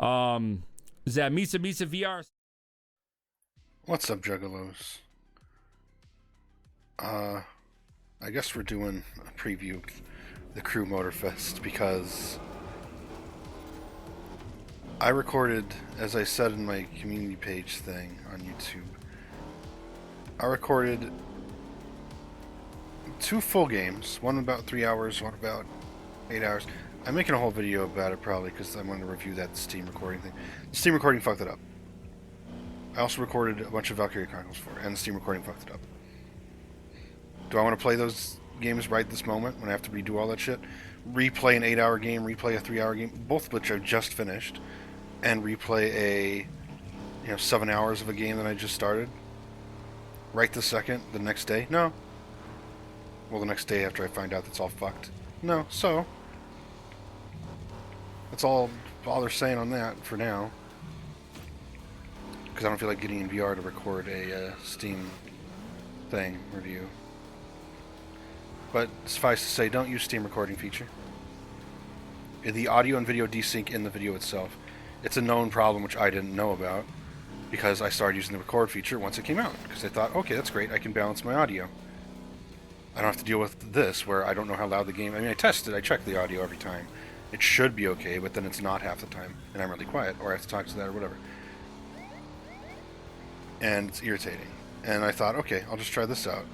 Is that MisaMisaVR? What's up, Juggalos? I guess we're doing a preview of the Crew Motorfest because I recorded, as I said in my community page thing on YouTube, I recorded 2 full games, one about 3 hours, one about 8 hours. I'm making a whole video about it probably because I'm going to review that Steam recording thing. The Steam recording fucked it up. I also recorded a bunch of Valkyria Chronicles 4, and the Steam recording fucked it up. Do I want to play those games right this moment when I have to redo all that shit? Replay an 8-hour game, replay a 3-hour game, both of which I've just finished, and replay a 7 hours of a game that I just started? Right this second, the next day? No. Well, the next day after I find out that's all fucked. No, so that's all they're saying on that for now. Because I don't feel like getting in VR to record a Steam thing review. But suffice to say, don't use Steam recording feature. The audio and video desync in the video itself. It's a known problem which I didn't know about because I started using the record feature once it came out. Because I thought, okay, that's great, I can balance my audio. I don't have to deal with this where I don't know how loud the game... I mean, I tested, I checked the audio every time. It should be okay, but then it's not half the time. And I'm really quiet, or I have to talk to that or whatever. And it's irritating. And I thought, okay, I'll just try this out.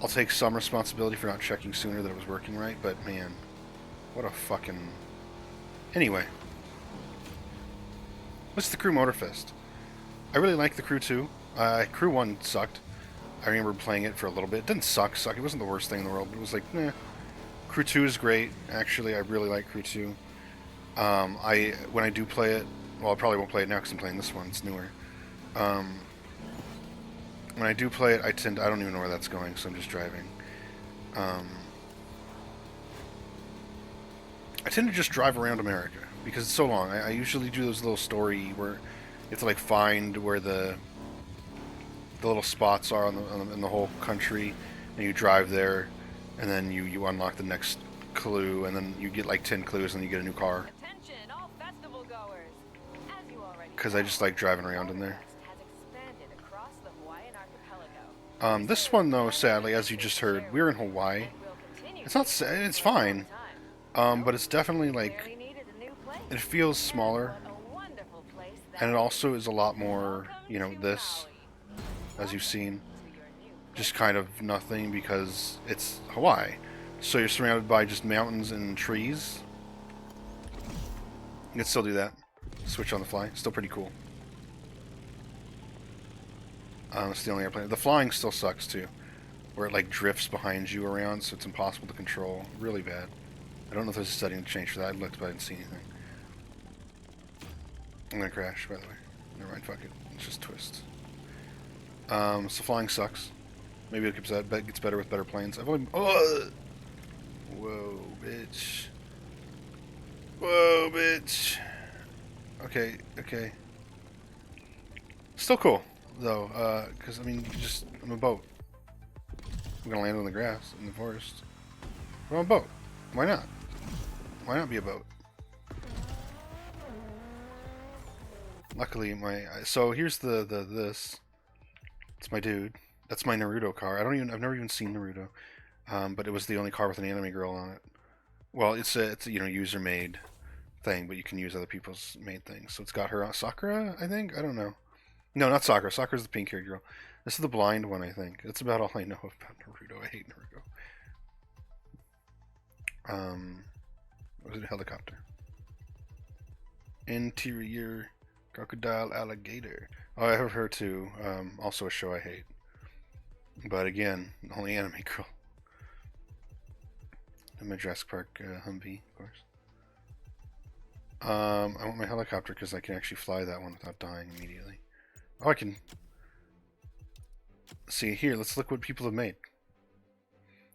I'll take some responsibility for not checking sooner that it was working right, but man, what a fucking... Anyway. What's the Crew Motorfest? I really like the Crew 2. Crew 1 sucked. I remember playing it for a little bit. It didn't suck. It wasn't the worst thing in the world, but it was like, nah. Crew 2 is great. Actually, I really like Crew 2. When I do play it, well, I probably won't play it now because I'm playing this one. It's newer. When I do play it, I don't even know where that's going, so I'm just driving. I tend to just drive around America because it's so long. I usually do those little story where you have to like find where the little spots are in the whole country, and you drive there, and then you unlock the next clue, and then you get like 10 clues, and you get a new car. Attention, all festival goers. As you already Because I just like driving around in there. has expanded across the Hawaiian archipelago. This one though, sadly, as you just heard, we're in Hawaii. It's not. It's fine. But it's definitely like it feels smaller, and it also is a lot more. This, as you've seen, just kind of nothing because it's Hawaii. So you're surrounded by just mountains and trees. You can still do that. Switch on the fly. Still pretty cool. It's the only airplane. The flying still sucks too, where it like drifts behind you around, so it's impossible to control. Really bad. I don't know if there's a setting to change for that. I looked, but I didn't see anything. I'm gonna crash, by the way. Never mind. Fuck it. It's just twist. So flying sucks. Maybe it gets better with better planes. I've only. Oh! Whoa, bitch. Whoa, bitch. Okay. Still cool, though, because, I mean, I'm a boat. I'm gonna land on the grass in the forest. I'm a boat. Why not? Why not be a boat? Luckily, so here's this. It's my dude. That's my Naruto car. I've never even seen Naruto. But it was the only car with an anime girl on it. Well, it's a user-made thing, but you can use other people's made things. So it's got her on Sakura, I think? I don't know. No, not Sakura. Sakura's the pink-haired girl. This is the blind one, I think. That's about all I know about Naruto. I hate Naruto. What was it? Helicopter. Interior crocodile alligator. Oh, I have her too. Also a show I hate. But again, only anime girl. And my Jurassic Park Humvee, of course. I want my helicopter because I can actually fly that one without dying immediately. Oh, I can... See, here, let's look what people have made.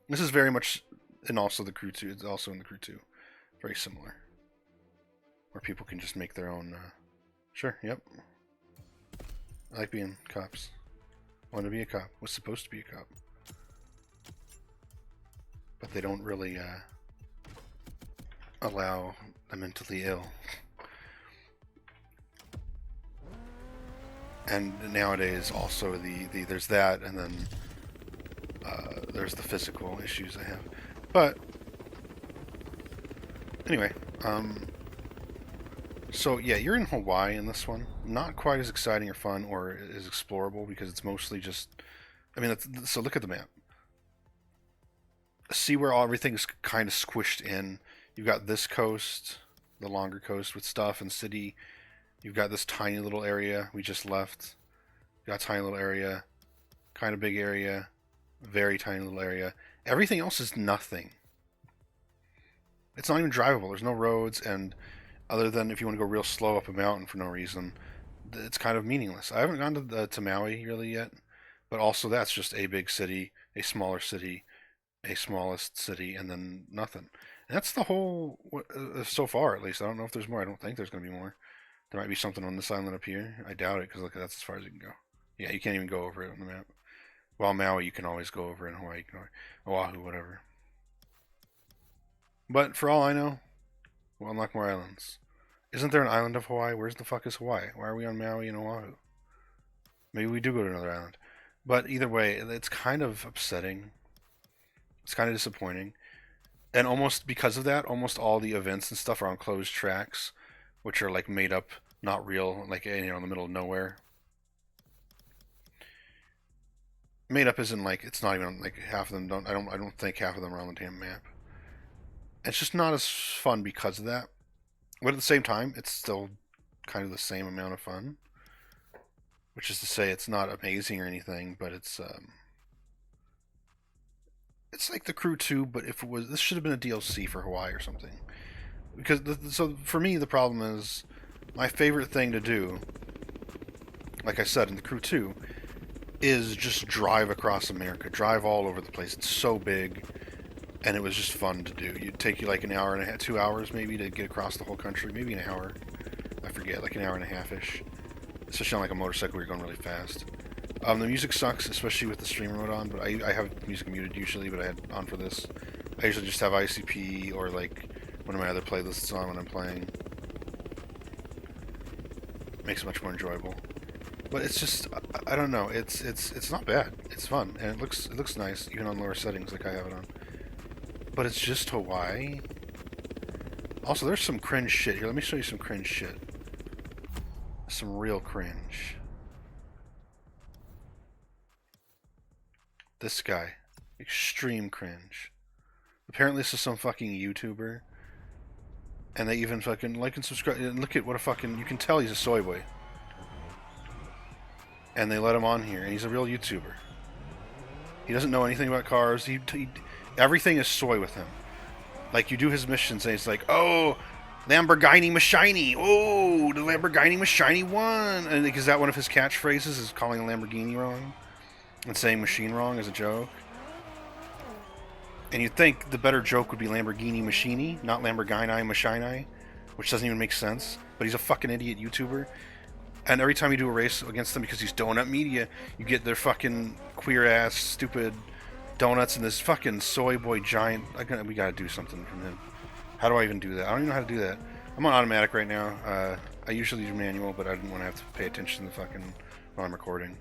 This is very much... And also the Crew 2. It's also in the Crew 2. Very similar. Where people can just make their own... Sure, yep. I like being cops. I want to be a cop. Was supposed to be a cop. But they don't really, allow the mentally ill. And nowadays also there's that, and then there's the physical issues I have. But anyway, so yeah, you're in Hawaii in this one. Not quite as exciting or fun or as explorable because it's mostly just, I mean, so look at the map. See where everything's kind of squished in. You've got this coast, the longer coast with stuff and city. You've got this tiny little area we just left. You've got a tiny little area, kind of big area, very tiny little area. Everything else is nothing. It's not even drivable. There's no roads, and other than if you want to go real slow up a mountain for no reason, it's kind of meaningless. I haven't gone to Maui really yet, but also that's just a big city, a smaller city, a smallest city, and then nothing. And that's the whole, so far at least. I don't know if there's more. I don't think there's going to be more. There might be something on this island up here. I doubt it, because look, that's as far as you can go. Yeah, you can't even go over it on the map. While Maui, you can always go over in Hawaii, Oahu, whatever. But for all I know, we'll unlock more islands. Isn't there an island of Hawaii? Where's the fuck is Hawaii? Why are we on Maui and Oahu? Maybe we do go to another island. But either way, it's kind of upsetting. It's kind of disappointing. And almost because of that, almost all the events and stuff are on closed tracks, which are like made up, not real, like, you know, in the middle of nowhere. Made up isn't like, it's not even like half of them don't, I don't think half of them are on the damn map. It's just not as fun because of that. But at the same time, it's still kind of the same amount of fun. Which is to say, it's not amazing or anything, but it's like the Crew 2, but if it was, this should have been a DLC for Hawaii or something. Because, so for me, the problem is, my favorite thing to do, like I said, in the Crew 2, is just drive across America. Drive all over the place. It's so big, and it was just fun to do. It'd take you like an hour and a half, 2 hours maybe, to get across the whole country. Maybe an hour. I forget, like an hour and a half-ish. Especially on like a motorcycle where you're going really fast. The music sucks, especially with the streamer mode on, but I have music muted usually, but I had on for this. I usually just have ICP or like one of my other playlists on when I'm playing. Makes it much more enjoyable. But it's just, I don't know, it's not bad. It's fun, and it looks nice, even on lower settings like I have it on. But it's just Hawaii. Also, there's some cringe shit here. Let me show you some cringe shit. Some real cringe. This guy. Extreme cringe. Apparently this is some fucking YouTuber. And they even fucking like and subscribe. And look at what a fucking... You can tell he's a soy boy. And they let him on here. And he's a real YouTuber. He doesn't know anything about cars. Everything is soy with him. Like, you do his missions and he's like, oh... Lamborghini Mashiny! Oh, the Lamborghini Mashiny won! And is that one of his catchphrases, is calling a Lamborghini wrong? And saying machine wrong as a joke? And you'd think the better joke would be Lamborghini Mashini, not Lamborghini Mashiny, which doesn't even make sense. But he's a fucking idiot YouTuber. And every time you do a race against them, because he's Donut Media, you get their fucking queer-ass, stupid donuts and this fucking soy boy giant... We gotta do something from him. How do I even do that? I don't even know how to do that. I'm on automatic right now. I usually do manual, but I didn't want to have to pay attention to the fucking while I'm recording.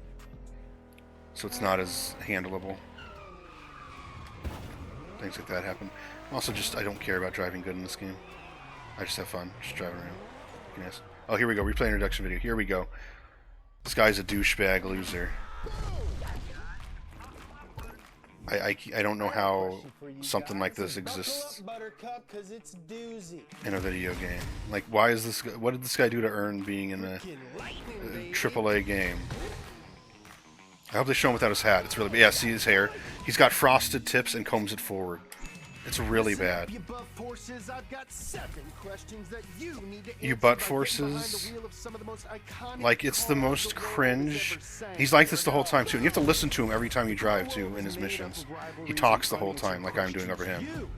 So it's not as handleable. Things like that happen. Also, just I don't care about driving good in this game. I just have fun, just driving around. Yes. Oh, here we go. Replay introduction video. Here we go. This guy's a douchebag loser. I don't know how something like this exists in a video game. Like, why is this? What did this guy do to earn being in a AAA game? I hope they show him without his hat. It's really bad. Yeah, see his hair? He's got frosted tips and combs it forward. It's really bad. You butt forces? Like, it's the most cringe. He's like this the whole time, too. And you have to listen to him every time you drive, too, in his missions. He talks the whole time, like I'm doing over him.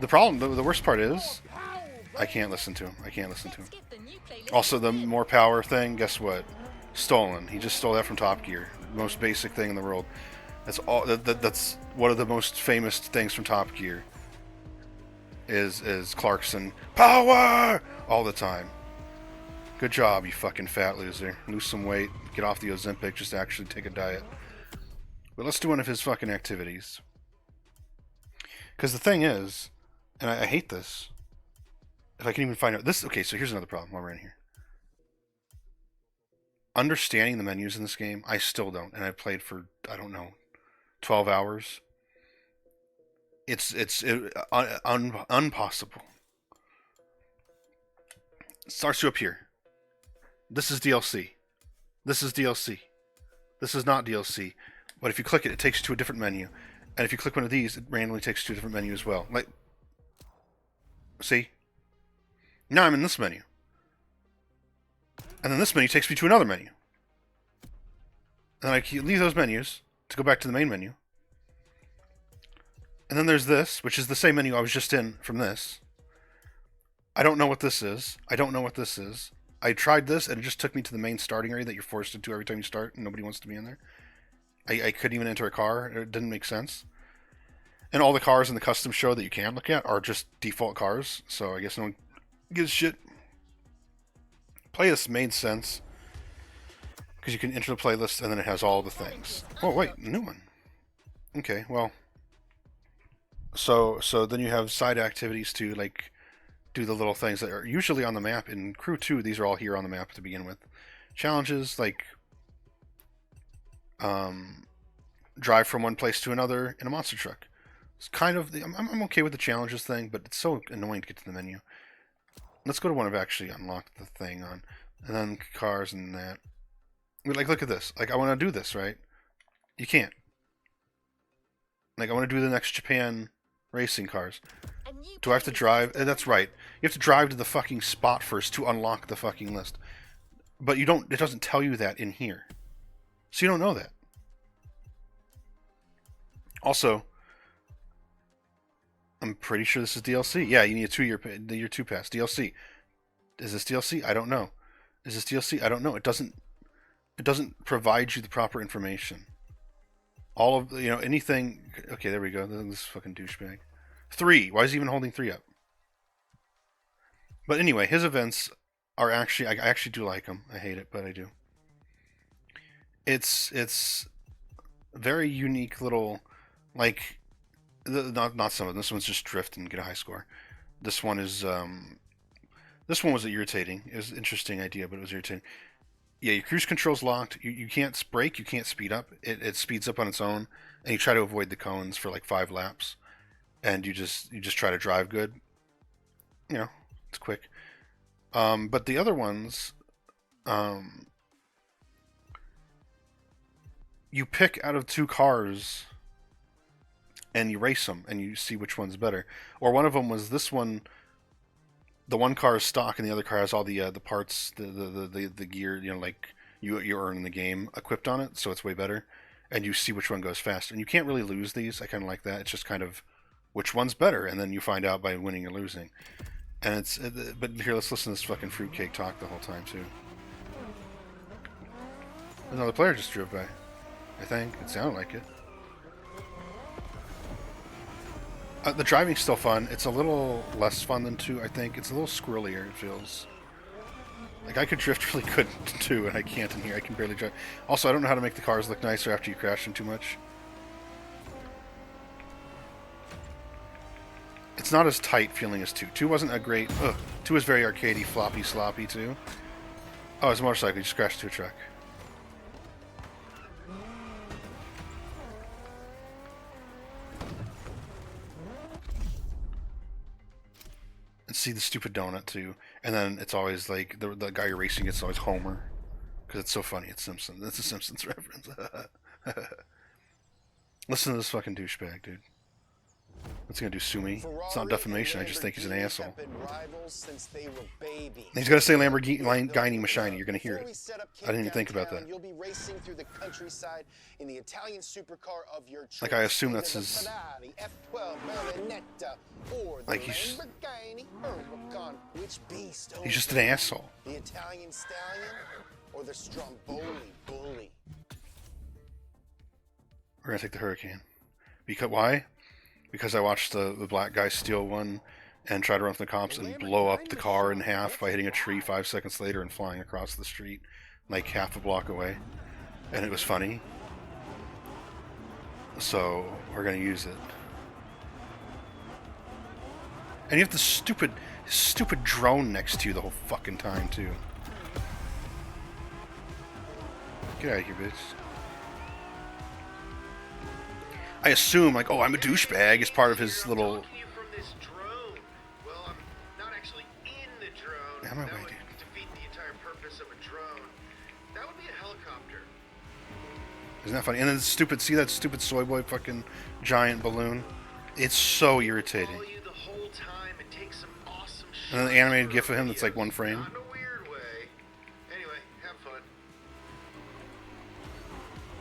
The problem, the worst part is, I can't listen to him. I can't listen to him. Also, the more power thing, guess what? Stolen. He just stole that from Top Gear. The most basic thing in the world. That's all. That's one of the most famous things from Top Gear. is Clarkson power all the time. Good job, you fucking fat loser. Lose some weight, get off the Ozempic, just actually take a diet. But let's do one of his fucking activities. Because the thing is, and I hate this, if I can even find out this. Okay, so here's another problem while we're in here. Understanding the menus in this game, I still don't, and I've played for, I don't know, 12 hours. It's impossible. It starts you up here. This is DLC. This is DLC. This is not DLC. But if you click it, it takes you to a different menu. And if you click one of these, it randomly takes you to a different menu as well. Like, see? Now I'm in this menu. And then this menu takes me to another menu. And I leave those menus to go back to the main menu. And then there's this, which is the same menu I was just in from this. I don't know what this is. I don't know what this is. I tried this, and it just took me to the main starting area that you're forced into every time you start, and nobody wants to be in there. I couldn't even enter a car. It didn't make sense. And all the cars in the custom show that you can look at are just default cars, so I guess no one gives a shit. Play this made sense, because you can enter the playlist, and then it has all the things. Oh, wait, new one. Okay, well. So then you have side activities to, like, do the little things that are usually on the map. In Crew 2, these are all here on the map to begin with. Challenges, like, drive from one place to another in a monster truck. It's kind of, I'm okay with the challenges thing, but it's so annoying to get to the menu. Let's go to one I've actually unlocked the thing on. And then cars and that. Like, look at this. Like, I want to do this, right? You can't. Like, I want to do the next Japan racing cars. Do I have to drive? That's right. You have to drive to the fucking spot first to unlock the fucking list. But you don't, it doesn't tell you that in here. So you don't know that. Also, I'm pretty sure this is DLC. Yeah, you need a 2-year 2 pass. DLC. Is this DLC? I don't know. Is this DLC? I don't know. It doesn't provide you the proper information. All of, anything. Okay, there we go. This fucking douchebag. 3. Why is he even holding 3 up? But anyway, his events are actually, I actually do like them. I hate it, but I do. It's very unique little, like, not some of them. This one's just drift and get a high score. This one is, this one was irritating. It was an interesting idea, but it was irritating. Yeah, your cruise control's locked. You can't brake. You can't speed up. It speeds up on its own, and you try to avoid the cones for like 5 laps, and you just try to drive good. It's quick. But the other ones, you pick out of 2 cars, and you race them, and you see which one's better. Or one of them was this one. The one car is stock, and the other car has all the parts, the gear, like you earn in the game equipped on it, so it's way better. And you see which one goes faster. And you can't really lose these. I kind of like that. It's just kind of which one's better, and then you find out by winning or losing. And but here, let's listen to this fucking fruitcake talk the whole time too. Another player just drove by. I think it sounded like it. The driving's still fun. It's a little less fun than 2, I think. It's a little squirrelier, it feels. Like, I could drift really good too, and I can't in here. I can barely drive. Also, I don't know how to make the cars look nicer after you crash them too much. It's not as tight feeling as 2. 2 wasn't a great... 2 was very arcadey, floppy, sloppy, too. Oh, it's a motorcycle. You just crashed into a truck. And see the stupid donut too, and then it's always like the guy you're racing it's always Homer, because it's so funny. It's Simpsons. It's a Simpsons reference. Listen to this fucking douchebag, dude. What's he gonna do? Sue me? It's not defamation. I just think he's an asshole. He's gonna say Lamborghini Machine. You're gonna hear it. I didn't even think about that. You'll be racing through the countryside in the Italian supercar of your choice. Like, I assume that's his. Like, he's just an asshole. The Italian stallion or the Stromboli bully? We're gonna take the Hurricane. Because why? Because I watched the black guy steal one and try to run from the cops and blow up the car in half by hitting a tree 5 seconds later and flying across the street like half a block away. And it was funny. So we're gonna use it. And you have the stupid drone next to you the whole fucking time too. Get out of here, bitch. I assume, like, oh, I'm a douchebag as part of his little... Out of my way, dude. Isn't that funny? And then the stupid, see that stupid soy boy fucking giant balloon? It's so irritating. And then the animated gif of him that's like one frame.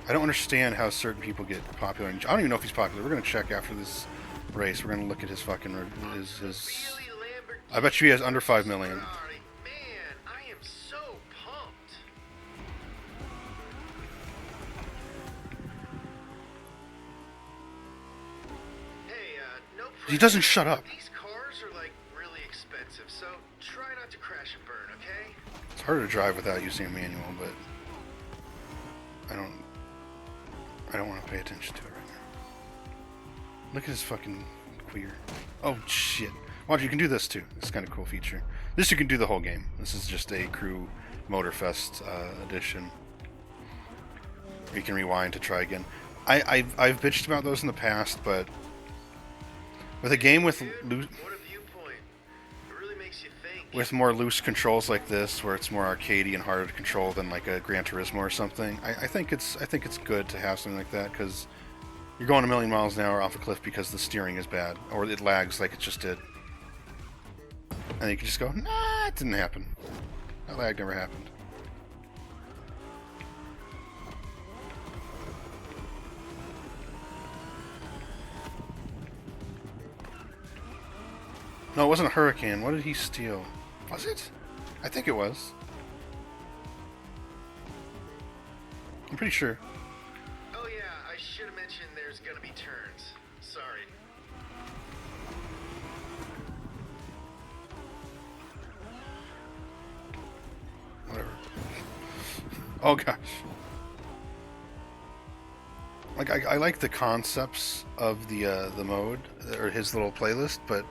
I don't understand how certain people get popular. I don't even know if he's popular. We're gonna check after this race. We're gonna look at his fucking his. I bet you he has under 5 million. He doesn't shut up. These cars are like really expensive, so try not to crash and burn, okay? It's harder to drive without using a manual, but I don't want to pay attention to it right now. Look at this fucking queer. Oh shit! Watch, you can do this too. It's kind of a cool feature. This you can do the whole game. This is just a Crew Motorfest edition. You can rewind to try again. I've bitched about those in the past, but with a game with more loose controls like this, where it's more arcadey and harder to control than like a Gran Turismo or something, I think it's good to have something like that, because you're going a million miles an hour off a cliff because the steering is bad or it lags like it just did, and you can just go, nah, it didn't happen. That lag never happened. No, it wasn't a hurricane. What did he steal? Was it? I think it was. I'm pretty sure. Oh yeah, I should have mentioned there's gonna be turns. Sorry. Whatever. Oh gosh. Like I like the concepts of the mode or his little playlist, but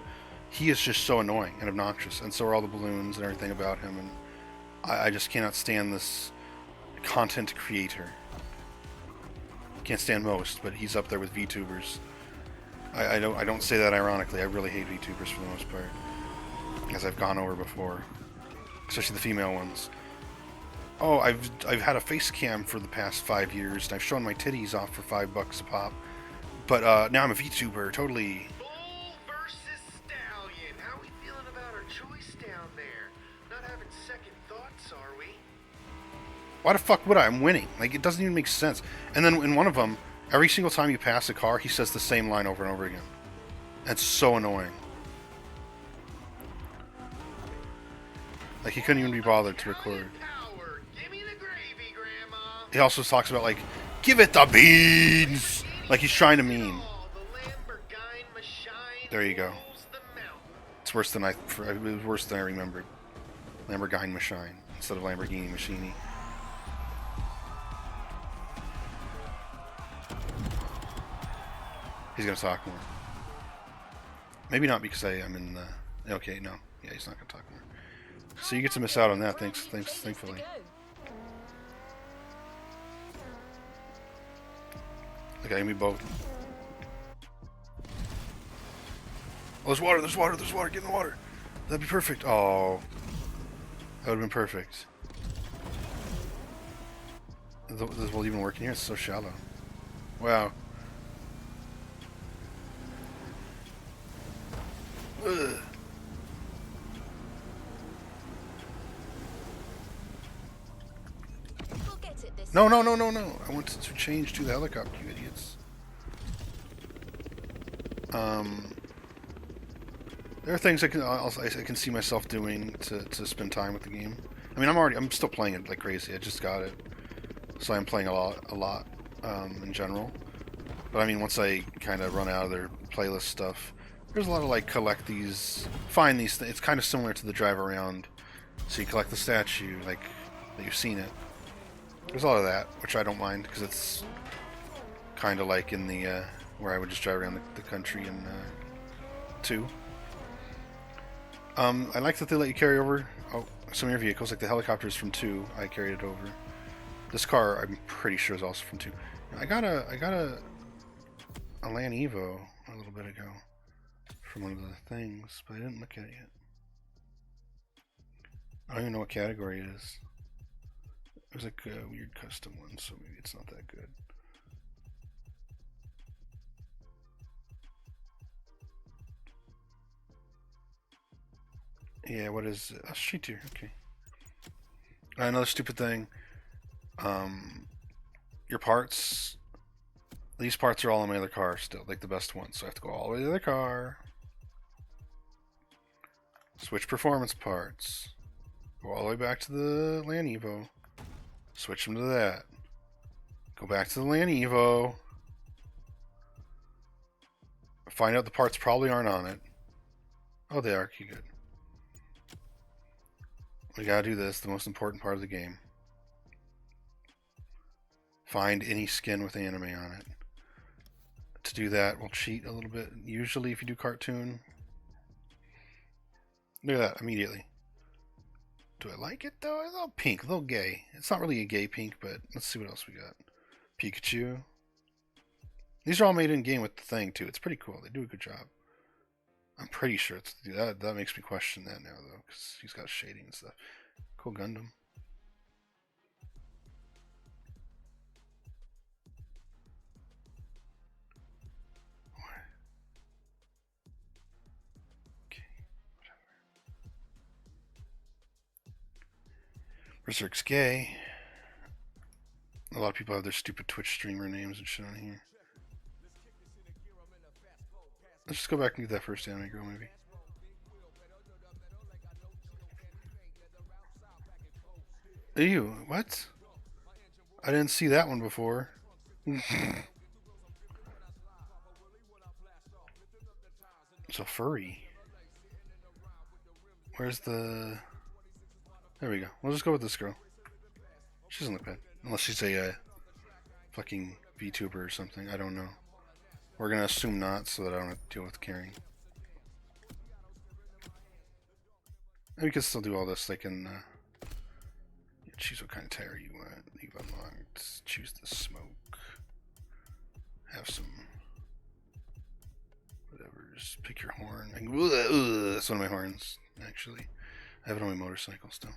he is just so annoying and obnoxious, and so are all the balloons and everything about him, and I just cannot stand this content creator. Can't stand most, but he's up there with VTubers. I don't say that ironically. I really hate VTubers for the most part, as I've gone over before, especially the female ones. Oh, I've had a face cam for the past 5 years, and I've shown my titties off for $5 a pop, but now I'm a VTuber, totally. Why the fuck would I? I'm winning. Like, it doesn't even make sense. And then in one of them, every single time you pass a car, he says the same line over and over again. That's so annoying. Like, he couldn't even be bothered to record. He also talks about, like, give it the beans! Like he's trying to meme. There you go. It's worse than it was worse than I remembered. Lamborghini Machine instead of Lamborghini Machini. He's gonna talk more. Maybe not because I'm in the... Okay, no. Yeah, he's not gonna talk more. So you get to miss out on that, thankfully. Okay, give me both. Oh, there's water, get in the water. That'd be perfect. Oh. That would've been perfect. This will even work in here? It's so shallow. Wow. Ugh. No. I want to change to the helicopter, you idiots. There are things I can see myself doing to spend time with the game. I mean, I'm still playing it like crazy. I just got it, so I'm playing a lot in general. But I mean, once I kind of run out of their playlist stuff, There's a lot of like collect these, find these things. It's kind of similar to the drive around. So you collect the statue, like that you've seen it. There's a lot of that, which I don't mind because it's kind of like in the where I would just drive around the country in 2. I like that they let you carry over some of your vehicles, like the helicopters from 2. I carried it over. This car, I'm pretty sure, is also from 2. I got a Land Evo a little bit ago from one of the things, but I didn't look at it yet. I don't even know what category it is. It was like a weird custom one, so maybe it's not that good. Yeah, what is it? Oh, street tier, okay. Another stupid thing. Your parts. These parts are all in my other car still, like the best ones. So I have to go all the way to the other car. Switch performance parts. Go all the way back to the Land Evo. Switch them to that. Go back to the Land Evo. Find out the parts probably aren't on it. Oh, they are. Okay, good. We gotta do this, the most important part of the game. Find any skin with anime on it. To do that, we'll cheat a little bit. Usually, if you do cartoon, look at that immediately. Do I like it though? A little pink, a little gay. It's not really a gay pink, but let's see what else we got. Pikachu. These are all made in game with the thing too. It's pretty cool. They do a good job. I'm pretty sure it's that. That makes me question that now though, because he's got shading and stuff. Cool Gundam. Berserk's gay. A lot of people have their stupid Twitch streamer names and shit on here. Let's just go back and get that first anime girl, maybe. Ew, what? I didn't see that one before. It's a furry. Where's the... There we go. We'll just go with this girl. She doesn't look bad. Unless she's a fucking VTuber or something. I don't know. We're gonna assume not, so that I don't have to deal with carrying. And we can still do all this. They can choose what kind of tire you want. Leave unlocked. Choose the smoke. Have some whatever. Just pick your horn. That's one of my horns, actually. I have it on my motorcycle still.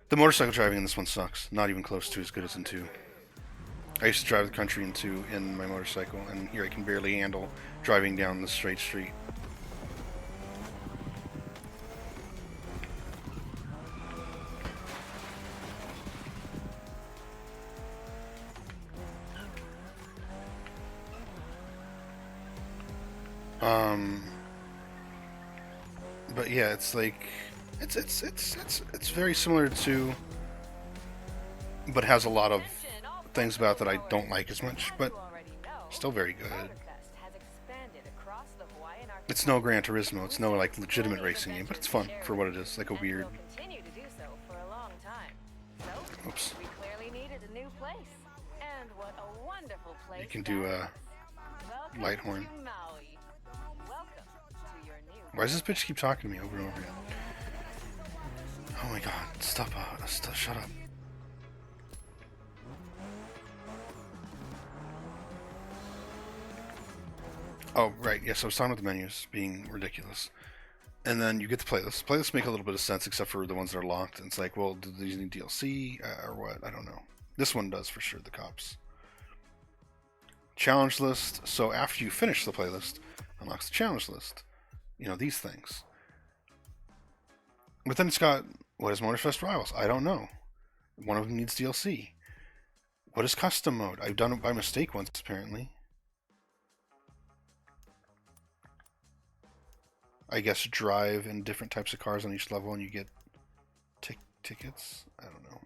The motorcycle driving in this one sucks. Not even close to as good as in 2. I used to drive the country in 2 in my motorcycle, and here I can barely handle driving down the straight street. But yeah, it's like it's very similar to, but has a lot of things about it that I don't like as much, but still very good. It's no Gran Turismo, it's no like legitimate racing game, but it's fun for what it is, like a weird. Oops. You can do a light horn. Why does this bitch keep talking to me over and over again? Oh my god, stop, shut up. Oh, right, yes, I was talking about the menus being ridiculous. And then you get the playlists. Playlists make a little bit of sense, except for the ones that are locked. And it's like, well, do these need DLC or what? I don't know. This one does for sure, the cops. Challenge list. So after you finish the playlist, unlocks the challenge list. You know, these things. But then it's got, what is Motorfest Rivals? I don't know. One of them needs DLC. What is custom mode? I've done it by mistake once, apparently. I guess drive in different types of cars on each level and you get tickets. I don't know.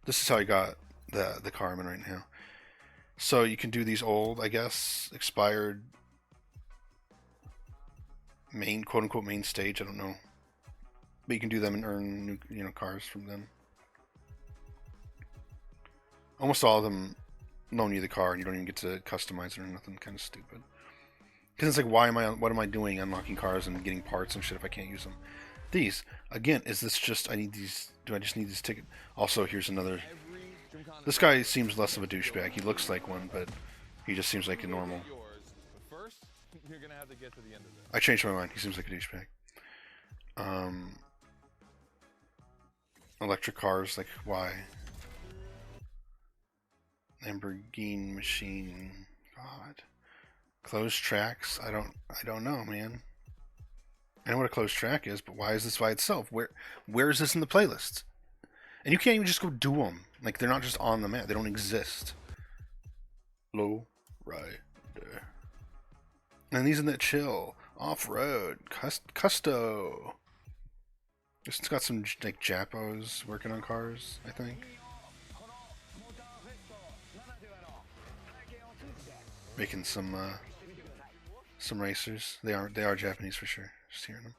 This is how I got the car I'm in right now. So you can do these old, I guess, expired main, quote-unquote main stage. I don't know. But you can do them and earn new, you know, cars from them. Almost all of them loan you the car, and you don't even get to customize it or nothing. Kind of stupid. Because it's like, what am I doing unlocking cars and getting parts and shit if I can't use them? These, again, is this just, I need these, do I just need this ticket? Also, here's another, this guy seems less of a douchebag. He looks like one, but he just seems like a normal. I changed my mind. He seems like a douchebag. Electric cars, like, why? Lamborghini machine, God. Closed tracks, I don't know, man. I know what a closed track is, but why is this by itself? Where is this in the playlist? And you can't even just go do them. Like, they're not just on the map. They don't exist. Low rider. And these in that chill. Off-road. Custo. It's got some, like, Japos working on cars, I think. Making some racers. They are Japanese for sure. Just hearing them.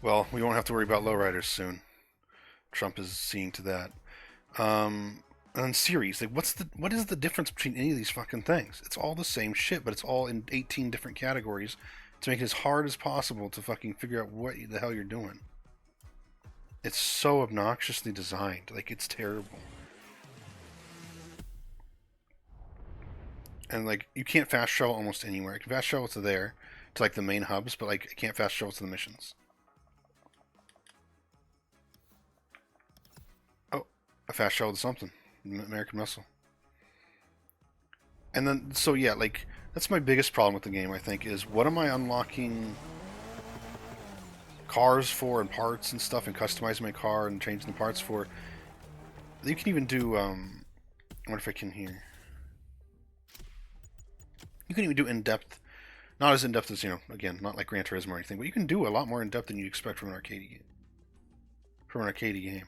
Well, we won't have to worry about lowriders soon. Trump is seeing to that. And series, like, what is the difference between any of these fucking things? It's all the same shit, but it's all in 18 different categories to make it as hard as possible to fucking figure out what the hell you're doing. It's so obnoxiously designed. Like, it's terrible. And, like, you can't fast travel almost anywhere. You can fast travel to there, to, like, the main hubs, but, like, you can't fast travel to the missions. Oh, I fast traveled to something. American Muscle. And then, so yeah, like, that's my biggest problem with the game, I think, is what am I unlocking cars for and parts and stuff and customizing my car and changing the parts for. You can even do, I wonder if I can here. You can even do in-depth, not as in-depth as, you know, again, not like Gran Turismo or anything, but you can do a lot more in-depth than you'd expect from an arcade game.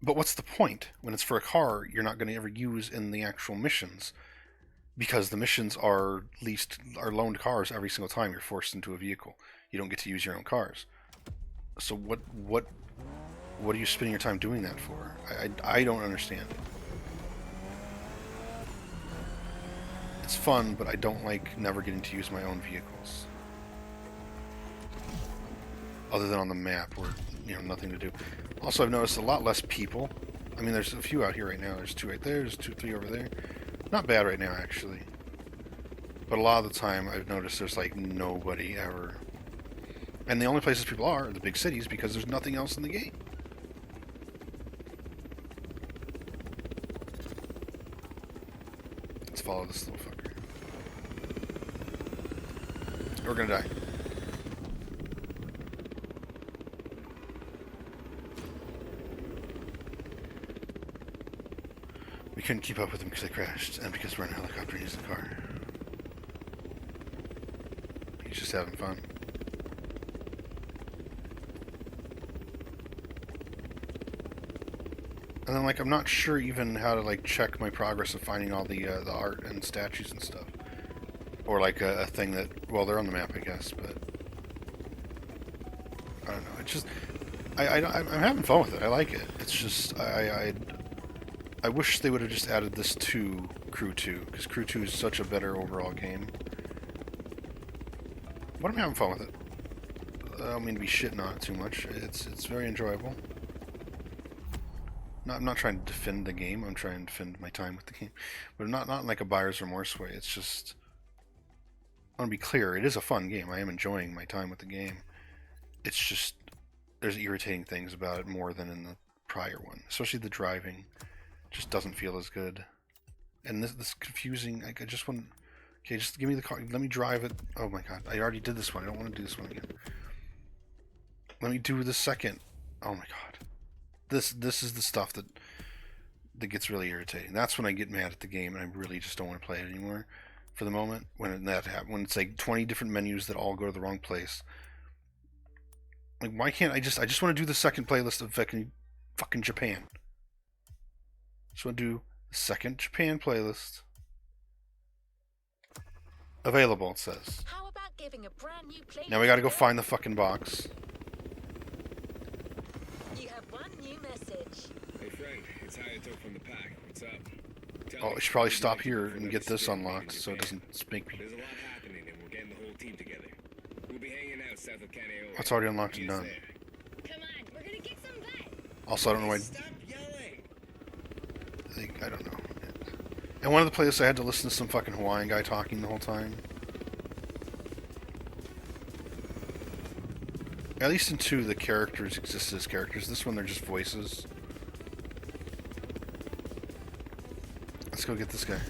But what's the point when it's for a car you're not going to ever use in the actual missions? Because the missions are loaned cars every single time you're forced into a vehicle. You don't get to use your own cars. So what are you spending your time doing that for? I don't understand it. It's fun, but I don't like never getting to use my own vehicles. Other than on the map where, you know, nothing to do. Also, I've noticed a lot less people. I mean, there's a few out here right now. There's 2 right there. There's 2, 3 over there. Not bad right now, actually. But a lot of the time, I've noticed there's, like, nobody ever. And the only places people are the big cities because there's nothing else in the game. Let's follow this little fucker. We're gonna die. We couldn't keep up with him because I crashed, and because we're in a helicopter and he's in the car. He's just having fun. And then, like, I'm not sure even how to, like, check my progress of finding all the art and statues and stuff. Or, like, a thing that, well, they're on the map, I guess, but I don't know. It's just, I'm having fun with it. I like it. It's just, I wish they would have just added this to Crew 2, because Crew 2 is such a better overall game. But I'm having fun with it. I don't mean to be shitting on it too much. It's very enjoyable. I'm not trying to defend the game. I'm trying to defend my time with the game. But not in like a buyer's remorse way. It's just, I want to be clear. It is a fun game. I am enjoying my time with the game. It's just, there's irritating things about it more than in the prior one. Especially the driving. Just doesn't feel as good. And this confusing, I just want, okay, just give me the car, let me drive it. Oh my god, I already did this one, I don't want to do this one again. Let me do the second. Oh my god. This is the stuff that gets really irritating. That's when I get mad at the game and I really just don't want to play it anymore for the moment. When when it's like 20 different menus that all go to the wrong place. Like, why can't I just want to do the second playlist of fucking Japan. Just want to do the second Japan playlist. Available, it says. How about giving a brand new playlist? Now we gotta go find the fucking box. You have one new message. Hey friend, it's Hayato from the pack. What's up? Tell Oh, me, we should probably what stop do you here do for and the get this spirit unlocked in so it Japan? doesn't make me... There's a lot happening and we're getting the whole team together. We'll be hanging out south of Kaneohe. That's already unlocked and Meet us done. there. Come on, we're gonna kick some butt. Also, I don't know why... Stop yelling! I don't know. And one of the playlists I had to listen to some fucking Hawaiian guy talking the whole time. At least in 2, the characters exist as characters. This one, they're just voices. Let's go get this guy.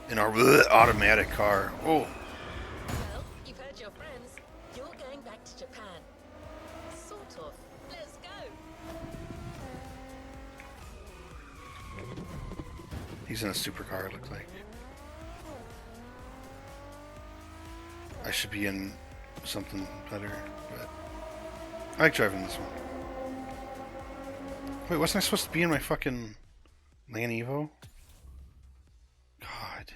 In our automatic car. Oh, Well, you've heard your friends. You're going back to Japan. Sort of. Let's go. he's in a supercar, it looks like. I should be in something better, but I like driving this one. Wait, wasn't I supposed to be in my fucking Land Evo? God.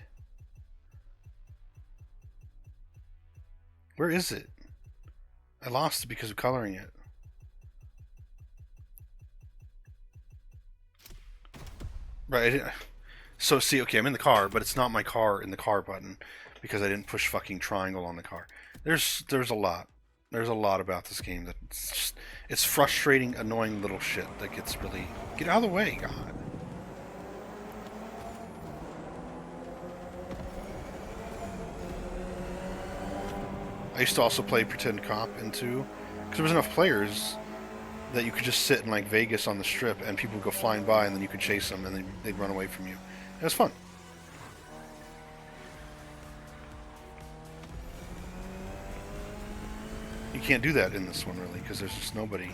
Where is it? I lost it because of coloring it. Right, I didn't, so see, okay, I'm in the car, but it's not my car in the car button because I didn't push fucking triangle on the car. There's a lot. There's a lot about this game that it's frustrating, annoying little shit that gets really... Get out of the way, God. I used to also play Pretend Cop in 2, because there was enough players that you could just sit in like Vegas on the strip and people would go flying by and then you could chase them and then they'd run away from you. It was fun. You can't do that in this one really because there's just nobody.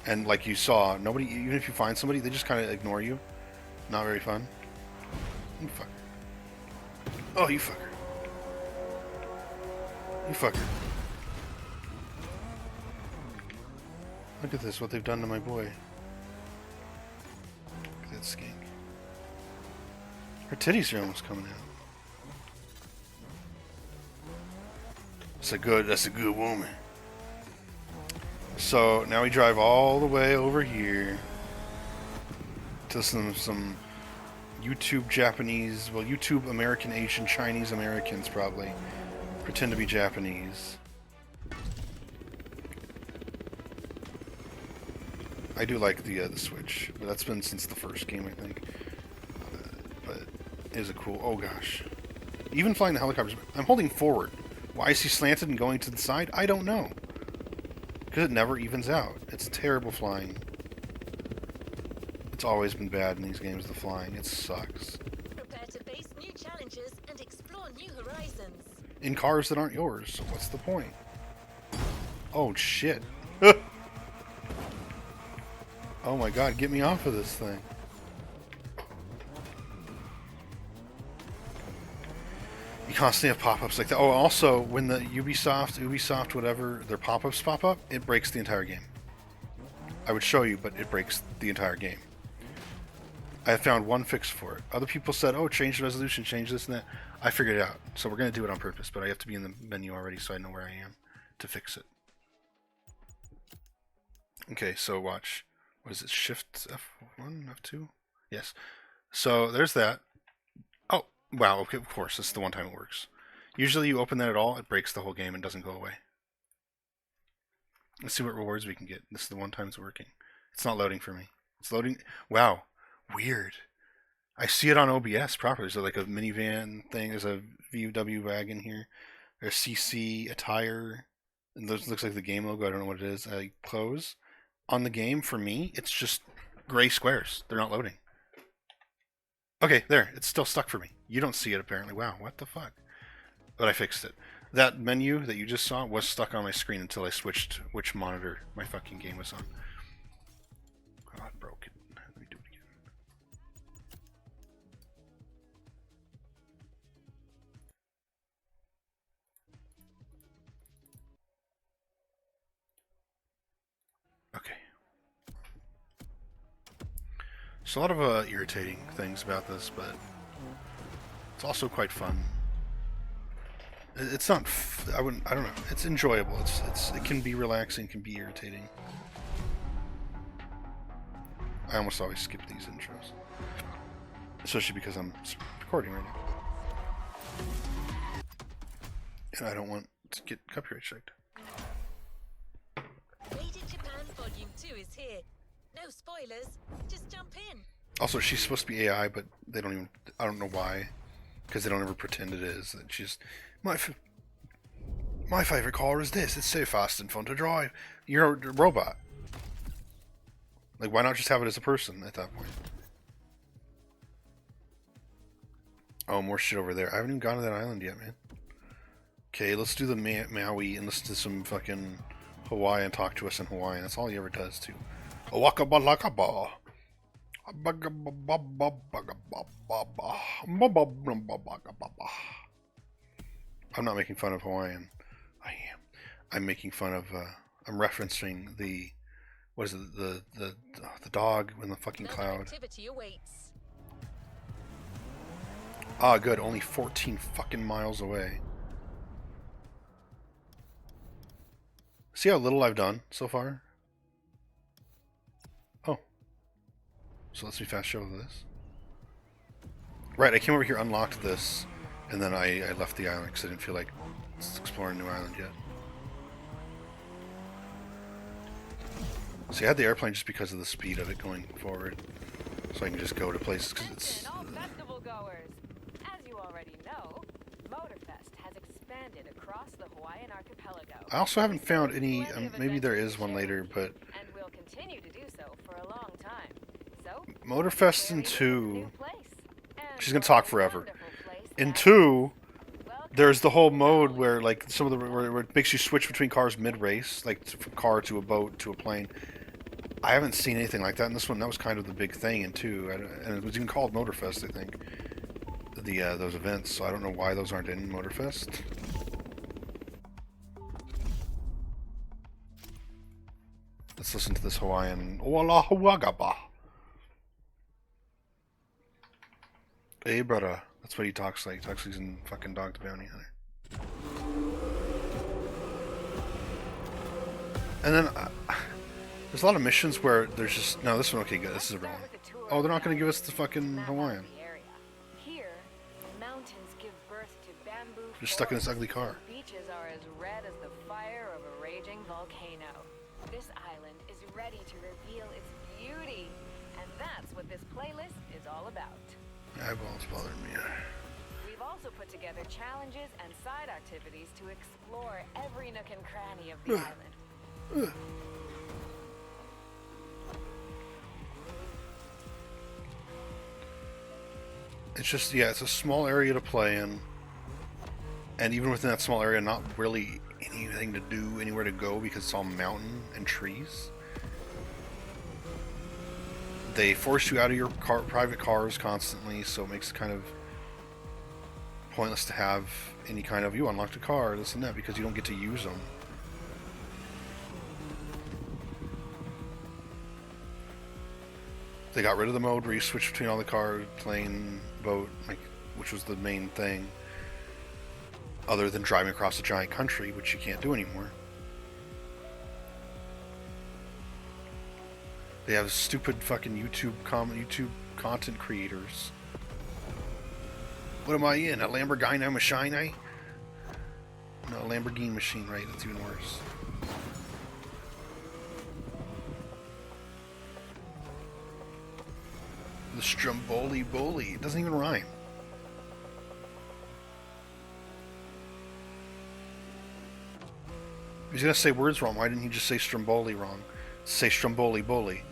And like you saw, nobody, even if you find somebody, they just kind of ignore you. Not very fun. You fucker. Oh, you fucker. You fucker. Look at this, what they've done to my boy. Look at that skink. Her titties are almost coming out. That's a good woman. So now we drive all the way over here to some YouTube Japanese, well, YouTube American, Asian, Chinese Americans probably pretend to be Japanese. I do like the Switch, but that's been since the first game, I think. But it is a cool. Oh gosh, even flying the helicopters. I'm holding forward. Why is he slanted and going to the side? I don't know. Because it never evens out. It's terrible flying. It's always been bad in these games, the flying. It sucks. Prepare to face new challenges and explore new horizons. In cars that aren't yours, so what's the point? Oh shit. Oh my god, get me off of this thing. You constantly have pop-ups like that. Oh, also, when the Ubisoft, whatever, their pop-ups pop up, it breaks the entire game. I would show you, but it breaks the entire game. I have found one fix for it. Other people said, oh, change the resolution, change this and that. I figured it out. So we're going to do it on purpose, but I have to be in the menu already so I know where I am to fix it. Okay, so watch. What is it? Shift F1, F2? Yes. So there's that. Oh, wow. Okay, of course. This is the one time it works. Usually you open that at all, it breaks the whole game and doesn't go away. Let's see what rewards we can get. This is the one time it's working. It's not loading for me. It's loading. Wow. Weird. I see it on OBS properly. So like a minivan thing. There's a VW wagon here. There's CC, a tire. And those looks like the game logo. I don't know what it is. Clothes. On the game, for me, it's just gray squares. They're not loading. Okay, there. It's still stuck for me. You don't see it, apparently. Wow, what the fuck? But I fixed it. That menu that you just saw was stuck on my screen until I switched which monitor my fucking game was on. Oh, it broke it. Let me do it again. There's a lot of irritating things about this, but it's also quite fun. It's not. I don't know. It's enjoyable. It can be relaxing. Can be irritating. I almost always skip these intros, especially because I'm recording right now, and I don't want to get copyright checked. Made in Japan Volume 2 is here. No spoilers. Just jump in. Also, she's supposed to be AI, but they don't even. I don't know why, because they don't ever pretend it is. That she's my favorite car is this. It's so fast and fun to drive. You're a robot. Like, why not just have it as a person at that point? Oh, more shit over there. I haven't even gone to that island yet, man. Okay, let's do the Maui and listen to some fucking Hawaii and talk to us in Hawaiian. That's all he ever does, too. Awakabalakaba. I'm not making fun of Hawaiian. I am. I'm making fun of, I'm referencing the, what is it, the dog in the fucking Another cloud. activity awaits. Ah, good, only 14 fucking miles away. See how little I've done so far? Oh. So let's me fast show this. Right, I came over here, unlocked this, and then I left the island because I didn't feel like exploring a new island yet. See, I had the airplane just because of the speed of it going forward. So I can just go to places because it's... Attention, all festival goers. As you already know, Motorfest has expanded across the Hawaiian archipelago. I also haven't found any... maybe there is one later, but... And will continue to do so for a long time. So, Motorfest in new 2... place. And She's gonna talk forever. wonderful place In that- 2... Welcome There's the whole to mode Maui. where, like, some of the... where it makes you switch between cars mid-race. Like, from car to a boat to a plane. I haven't seen anything like that in this one. That was kind of the big thing in 2. And it was even called Motorfest, I think. Those events. So I don't know why those aren't in Motorfest. Let's listen to this Hawaiian. Oala Huagaba. Hey, brother. That's what he talks like. He talks like he's in fucking Dog the Bounty Hunter. And then, there's a lot of missions where there's just... No, this one, okay, good. This is a real one. Oh, they're not going to give us the fucking Hawaiian. Here, mountains give birth to bamboo. Just stuck in this forests. ugly car. Beaches are as red as the fire of a raging volcano. This island is ready to reveal its beauty, and that's what this playlist is all about. Eyeballs bothering me. We've also put together challenges and side activities to explore every nook and cranny of the island. It's just, yeah, it's a small area to play in. And even within that small area, not really anything to do, anywhere to go, because it's all mountain and trees. They force you out of your private cars constantly, so it makes it kind of pointless to have any kind of, you unlocked a car, this and that, because you don't get to use them. They got rid of the mode where you switch between all the cars, plane, boat, like, which was the main thing. Other than driving across a giant country, which you can't do anymore. They have stupid fucking YouTube content creators. What am I in? A Lamborghini machine, eh? No, a Lamborghini machine, right? That's even worse. The Stromboli Boli. It doesn't even rhyme. He's gonna say words wrong. Why didn't he just say Stromboli wrong? Say Stromboli Boli.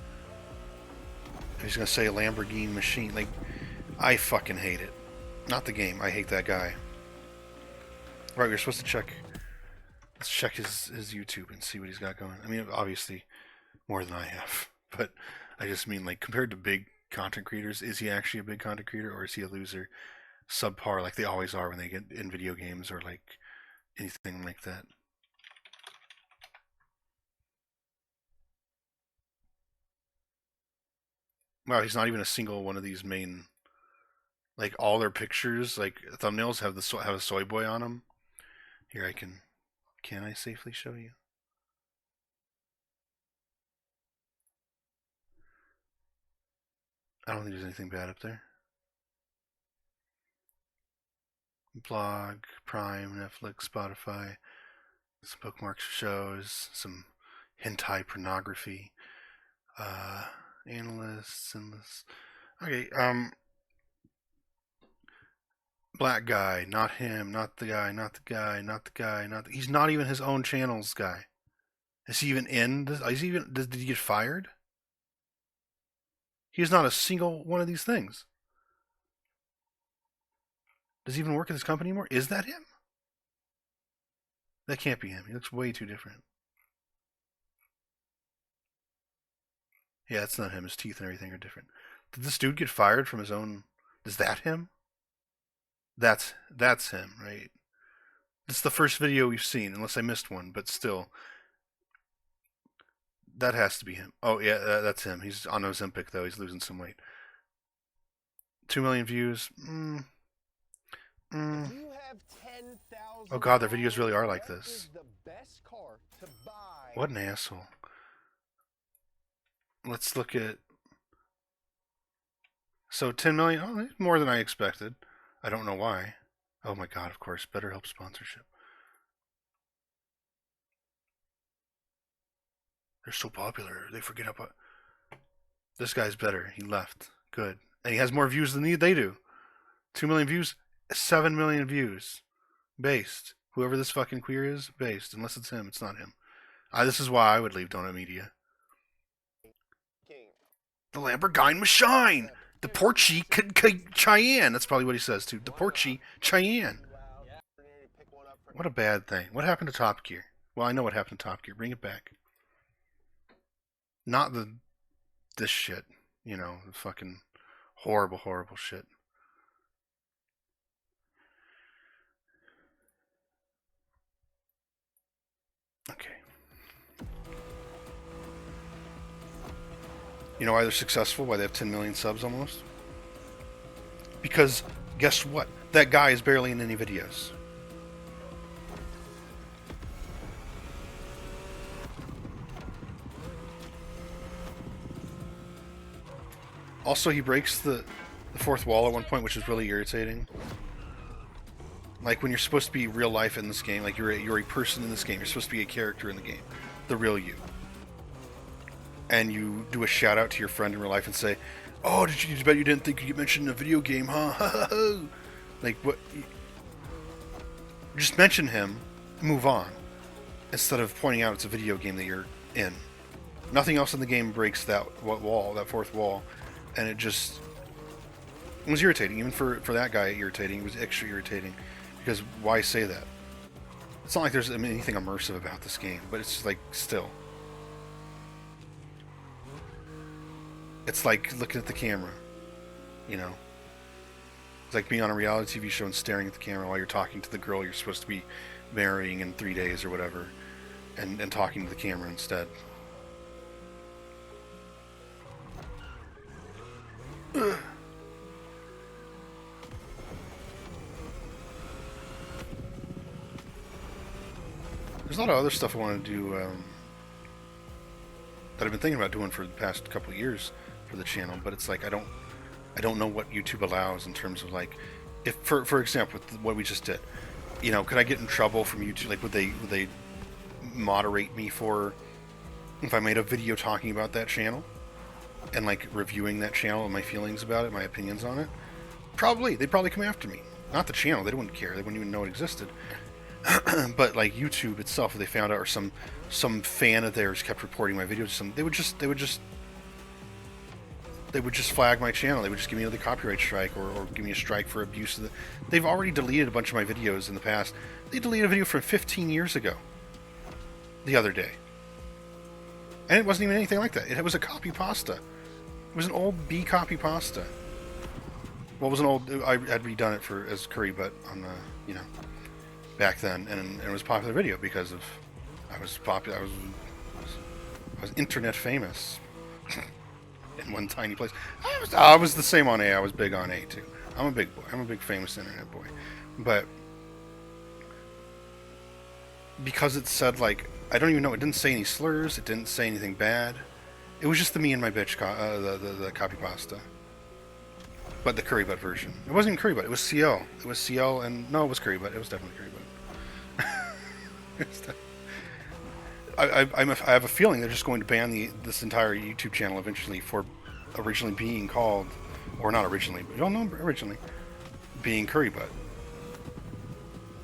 He's gonna say a Lamborghini machine. Like, I fucking hate it. Not the game. I hate that guy. Right, we're supposed to check. Let's check his YouTube and see what he's got going. I mean, obviously, more than I have. But I just mean, like, compared to big content creators, is he actually a big content creator, or is he a loser? Subpar, like they always are when they get in video games or, like, anything like that. Wow, he's not even a single one of these main. Like all their pictures, like thumbnails have have a soy boy on them. Here I can. Can I safely show you? I don't think there's anything bad up there. Blog, Prime, Netflix, Spotify, some bookmarks for shows, some hentai pornography, analysts, endless. Okay, black guy, not him, not the guy, not the guy, not the guy, not the, he's not even his own channel's guy. Is he even in this? Is he even, did he get fired? He is not a single one of these things. Does he even work at this company anymore? Is that him? That can't be him. He looks way too different. Yeah, that's not him. His teeth and everything are different. Did this dude get fired from his own? Is that him? That's him, right? This is the first video we've seen, unless I missed one, but still. That has to be him. Oh, yeah, that's him. He's on Ozempic, though. He's losing some weight. 2 million views. Oh, God, their videos really are like this. What an asshole. Let's look at... So, 10 million? Oh, more than I expected. I don't know why. Oh, my God, of course. BetterHelp sponsorship. They're so popular. They forget about... This guy's better. He left. Good. And he has more views than they do. 2 million views. 7 million views. Based. Whoever this fucking queer is, based. Unless it's him. It's not him. This is why I would leave Donut Media. The Lamborghini Machine! The Porchy Cheyenne! That's probably what he says, too. The Porchy Cheyenne! What a bad thing. What happened to Top Gear? Well, I know what happened to Top Gear. Bring it back. Not this shit. You know, the fucking horrible, horrible shit. Okay. You know why they're successful? Why they have 10 million subs almost? Because, guess what? That guy is barely in any videos. Also, he breaks the fourth wall at one point, which is really irritating. Like, when you're supposed to be real life in this game, like you're a person in this game, you're supposed to be a character in the game. The real you. And you do a shout out to your friend in real life and say, "Oh, did you bet you didn't think you get mentioned in a video game, huh?" Like, what? Just mention him and move on. Instead of pointing out it's a video game that you're in. Nothing else in the game breaks that wall, that fourth wall. And it was irritating. Even for that guy, irritating. It was extra irritating. Because why say that? It's not like there's anything immersive about this game. But it's just like, still. It's like looking at the camera, you know. It's like being on a reality TV show and staring at the camera while you're talking to the girl you're supposed to be marrying in 3 days or whatever, and talking to the camera instead. Ugh. There's a lot of other stuff I want to do that I've been thinking about doing for the past couple of years for the channel, but it's like I don't know what YouTube allows in terms of like, if for example with what we just did, you know, could I get in trouble from YouTube? Like, would they moderate me for if I made a video talking about that channel and like reviewing that channel and my feelings about it, my opinions on it? Probably. They'd probably come after me. Not the channel. They wouldn't care. They wouldn't even know it existed. But like YouTube itself, if they found out, or some fan of theirs kept reporting my videos, they would just flag my channel. They would just give me another copyright strike or give me a strike for abuse of the... They've already deleted a bunch of my videos in the past. They deleted a video from 15 years ago. The other day. And it wasn't even anything like that. It was a copy pasta. It was an old B copy pasta. Well, it was an old... I had redone it as curry butt on the, you know, back then, and it was a popular video because of... I was popular. I was internet famous. in one tiny place. I was the same on A. I was big on A too. I'm a big boy. I'm a big famous internet boy. But because it said, like, I don't even know, it didn't say any slurs, it didn't say anything bad. It was just the me and my bitch, the copy pasta. But the curry butt version. It wasn't even curry butt, it was CL. It was CL, and no, it was curry butt. It was definitely curry butt. I have a feeling they're just going to ban this entire YouTube channel eventually for originally being called, or not originally, but you all know originally, being curry butt.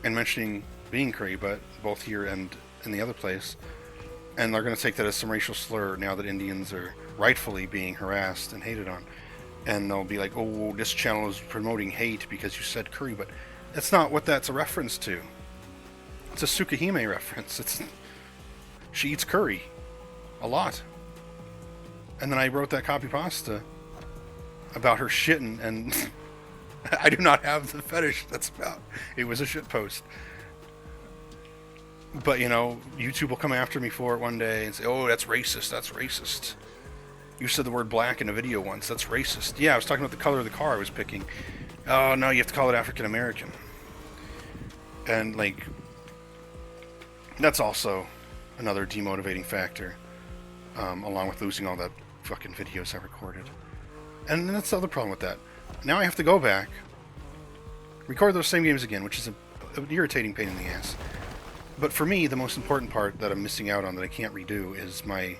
And mentioning being curry butt, both here and in the other place. And they're going to take that as some racial slur now that Indians are rightfully being harassed and hated on. And they'll be like, oh, this channel is promoting hate because you said curry, but that's not what that's a reference to. It's a Tsukahime reference. She eats curry. A lot. And then I wrote that copy pasta about her shitting, and I do not have the fetish that's about. It was a shit post. But, you know, YouTube will come after me for it one day and say, oh, that's racist, that's racist. You said the word black in a video once, that's racist. Yeah, I was talking about the color of the car I was picking. Oh, no, you have to call it African American. And, like, that's also another demotivating factor, along with losing all the fucking videos I recorded. And that's the other problem with that. Now I have to go back, record those same games again, which is an irritating pain in the ass. But for me, the most important part that I'm missing out on that I can't redo is my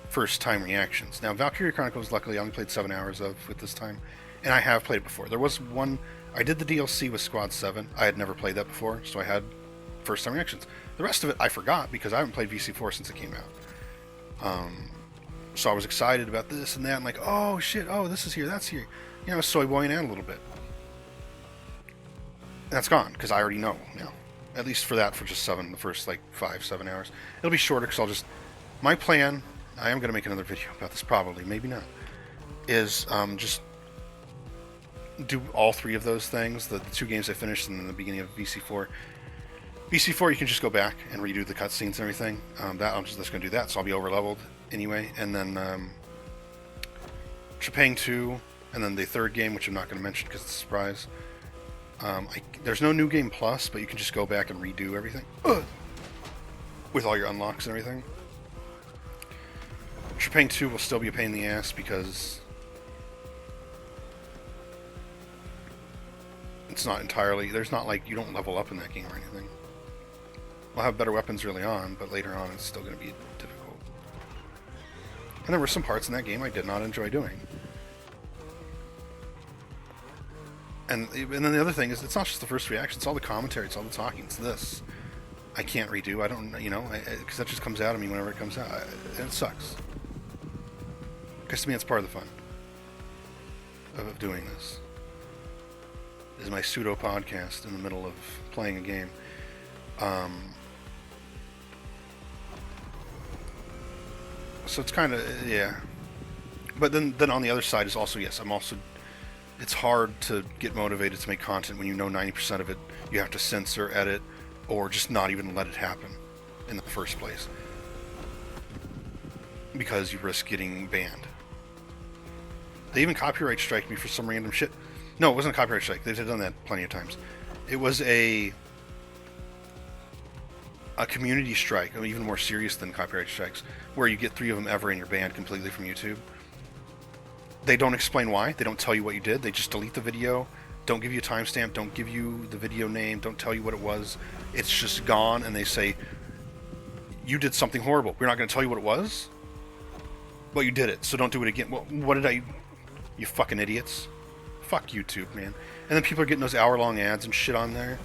first time reactions. Now, Valkyria Chronicles, luckily, I only played 7 hours of with this time, and I have played it before. There was one, I did the DLC with Squad 7. I had never played that before, so I had first time reactions. The rest of it I forgot because I haven't played VC4 since it came out. So I was excited about this and that, and like, oh shit, oh, this is here, that's here. You know, soy boying out a little bit. That's gone, because I already know now. At least for that, for just the first like 5-7 hours. It'll be shorter because I'll just, my plan, I am going to make another video about this probably, maybe not, is just do all 3 of those things, the 2 games I finished in the beginning of VC4. VC4 you can just go back and redo the cutscenes and everything. I'm just going to do that, so I'll be over leveled anyway. And then Trepang 2, and then the 3rd game, which I'm not going to mention because it's a surprise. There's no New Game Plus, but you can just go back and redo everything. With all your unlocks and everything. Trepang 2 will still be a pain in the ass because it's not entirely, there's not like, you don't level up in that game or anything. We'll have better weapons early on, but later on it's still going to be difficult. And there were some parts in that game I did not enjoy doing. And then the other thing is, it's not just the first reaction, it's all the commentary, it's all the talking, it's this. I can't redo, I don't, you know, because that just comes out of me whenever it comes out, and it sucks. Because to me, it's part of the fun of doing this. Is my pseudo podcast in the middle of playing a game. So it's kind of, yeah. But then on the other side is also, yes, it's hard to get motivated to make content when you know 90% of it you have to censor, edit, or just not even let it happen in the first place. Because you risk getting banned. They even copyright strike me for some random shit. No, it wasn't a copyright strike. They've done that plenty of times. It was a community strike, even more serious than copyright strikes, where you get 3 of them ever and you're banned completely from YouTube. They don't explain why. They don't tell you what you did. They just delete the video, don't give you a timestamp, don't give you the video name, don't tell you what it was. It's just gone, and they say, you did something horrible. We're not going to tell you what it was, but you did it, so don't do it again. Well, what did I... You fucking idiots. Fuck YouTube, man. And then people are getting those hour-long ads and shit on there.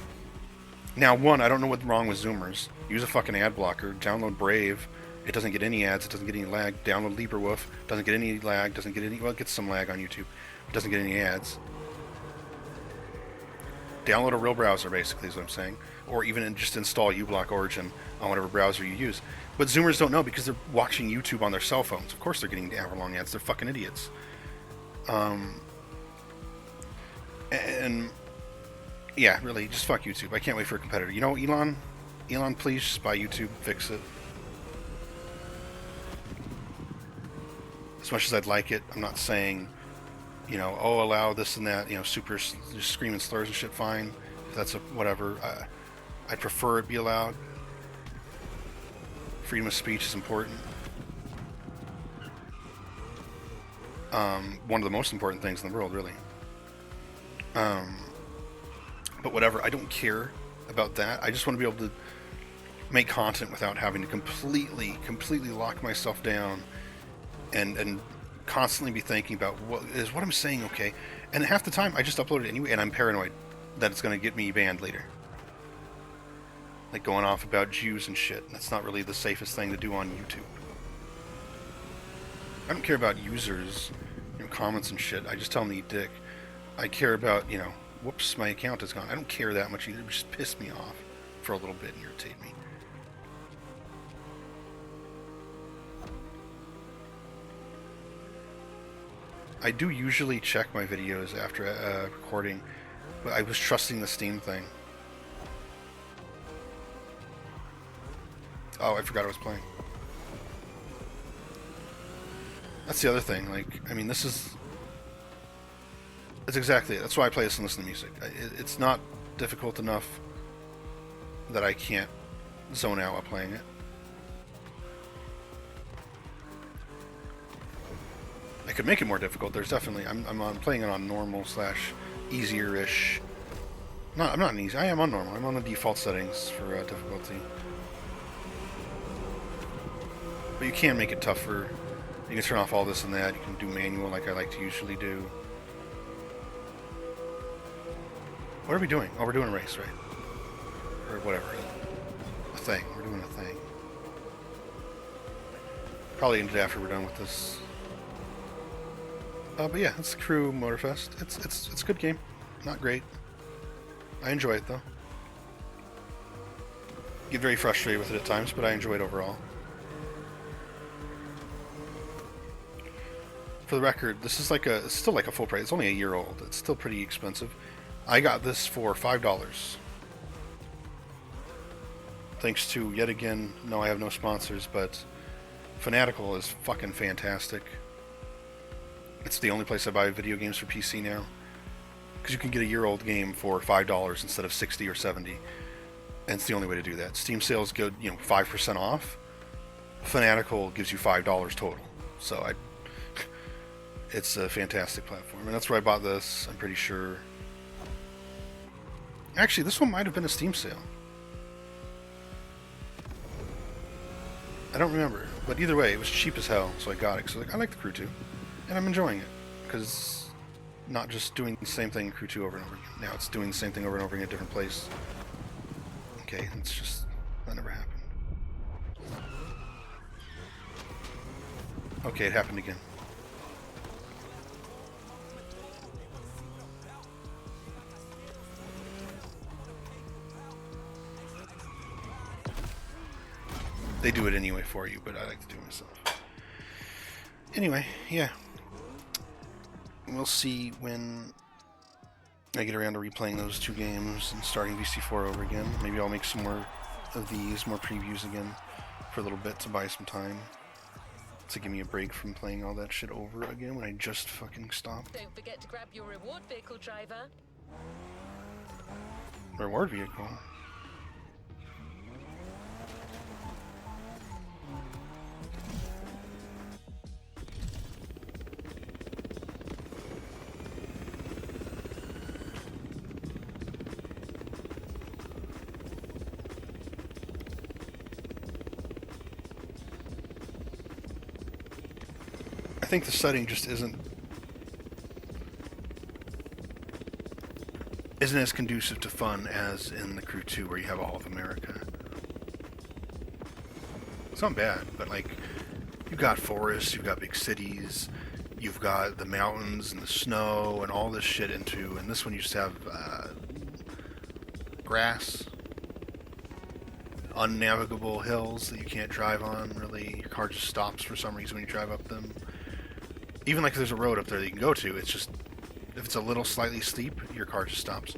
Now, one, I don't know what's wrong with Zoomers. Use a fucking ad blocker. Download Brave. It doesn't get any ads. It doesn't get any lag. Download LibreWolf. Doesn't get any lag. Doesn't get any... Well, it gets some lag on YouTube. It doesn't get any ads. Download a real browser, basically, is what I'm saying. Or even just install uBlock Origin on whatever browser you use. But Zoomers don't know because they're watching YouTube on their cell phones. Of course they're getting hour-long ads. They're fucking idiots. And yeah, really, just fuck YouTube. I can't wait for a competitor. You know, Elon, please just buy YouTube, fix it. as much as I'd like it. I'm not saying, you know, oh, allow this and that, you know, super just screaming slurs and shit, fine. If that's a whatever. I'd prefer it be allowed. Freedom of speech is important. One of the most important things in the world, really. But whatever, I don't care about that. I just want to be able to make content without having to completely lock myself down and constantly be thinking about what I'm saying okay. And half the time I just upload it anyway, and I'm paranoid that it's going to get me banned later. Like going off about Jews and shit. That's not really the safest thing to do on YouTube. I don't care about users, you know, comments and shit. I just tell them to eat dick. I care about, you know, whoops, my account is gone. I don't care that much either. It just pissed me off for a little bit and irritate me. I do usually check my videos after recording, but I was trusting the Steam thing. Oh, I forgot I was playing. That's the other thing. Like, I mean, it's exactly it. That's why I play this and listen to music. It's not difficult enough that I can't zone out while playing it. I could make it more difficult. There's definitely I'm playing it on normal / easier-ish. No, I'm not on easy. I am on normal. I'm on the default settings for difficulty. But you can make it tougher. You can turn off all this and that. You can do manual like I like to usually do. What are we doing? Oh, we're doing a race, right? Or whatever. A thing. We're doing a thing. Probably end it after we're done with this. But yeah, it's Crew Motorfest. It's a good game. Not great. I enjoy it though. Get very frustrated with it at times, but I enjoy it overall. For the record, this is like it's still like a full price. It's only a year old. It's still pretty expensive. I got this for $5. Thanks to, yet again, no, I have no sponsors, but Fanatical is fucking fantastic. It's the only place I buy video games for PC now. Because you can get a year-old game for $5 instead of $60 or $70. And it's the only way to do that. Steam sales go, 5% off. Fanatical gives you $5 total. So it's a fantastic platform. And that's where I bought this, I'm pretty sure. Actually, this one might have been a Steam sale. I don't remember. But either way, it was cheap as hell, so I got it. So I like the Crew 2. And I'm enjoying it. Because it's not just doing the same thing in Crew 2 over and over again. Now it's doing the same thing over and over in a different place. Okay, it's just... that never happened. Okay, it happened again. They do it anyway for you, but I like to do it myself. Anyway, yeah. We'll see when I get around to replaying those two games and starting VC4 over again. Maybe I'll make some more of these, more previews again for a little bit to buy some time. To give me a break from playing all that shit over again when I just fucking stopped. Don't forget to grab your reward vehicle, driver. Reward vehicle? I think the setting just isn't as conducive to fun as in the Crew 2 where you have all of America. It's not bad, but like you've got forests, you've got big cities, you've got the mountains and the snow and all this shit into, and this one you just have grass, unnavigable hills that you can't drive on really. Your car just stops for some reason when you drive up them. Even like if there's a road up there that you can go to, it's just, if it's a little slightly steep, your car just stops.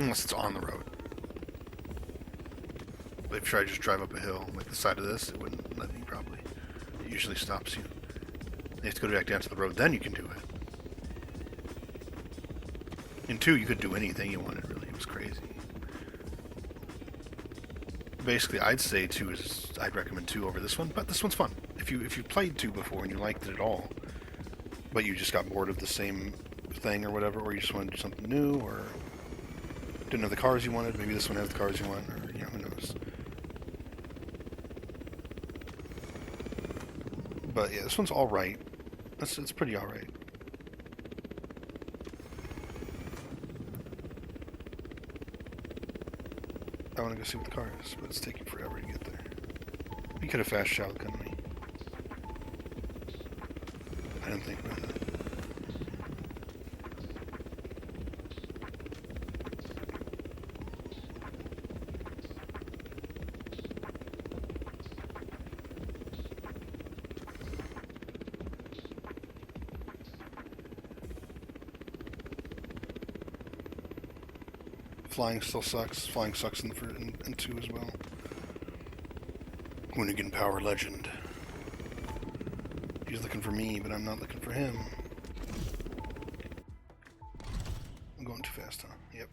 Unless it's on the road. But if you try to just drive up a hill, like the side of this, it wouldn't let me probably. It usually stops you. You have to go back down to the road, then you can do it. In 2, you could do anything you wanted, really. It was crazy. Basically, I'd say 2 is... I'd recommend 2 over this one, but this one's fun. If you played 2 before and you liked it at all, but you just got bored of the same thing or whatever, or you just wanted to do something new, or didn't have the cars you wanted, maybe this one has the cars you want, or, you know, who knows. But yeah, this one's alright. It's pretty alright. I want to go see what the car is, but it's taking forever to get there. You could have fast shotgunned me. I didn't think about that. Flying still sucks. Flying sucks in 2 as well. Hoonigan Power Legend. He's looking for me, but I'm not looking for him. I'm going too fast, huh? Yep.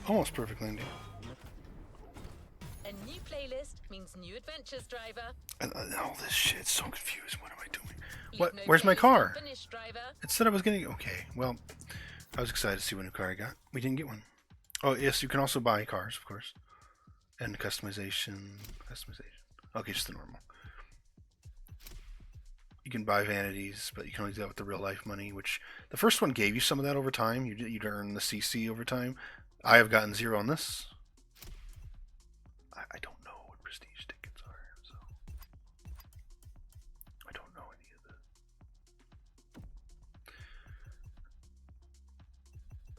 Almost perfect landing. A new playlist means new adventures, driver. And all this shit, so confused. What am I doing? Leave What? no Where's my playlist car? unfinished, driver. It said I was getting... Okay, well, I was excited to see what new car I got. We didn't get one. Oh, yes, you can also buy cars, of course. And customization. Okay, just the normal. You can buy vanities, but you can only do that with the real life money, which the first one gave you some of that over time. You'd earn the CC over time. I have gotten 0 on this. I don't know what prestige tickets are, so I don't know any of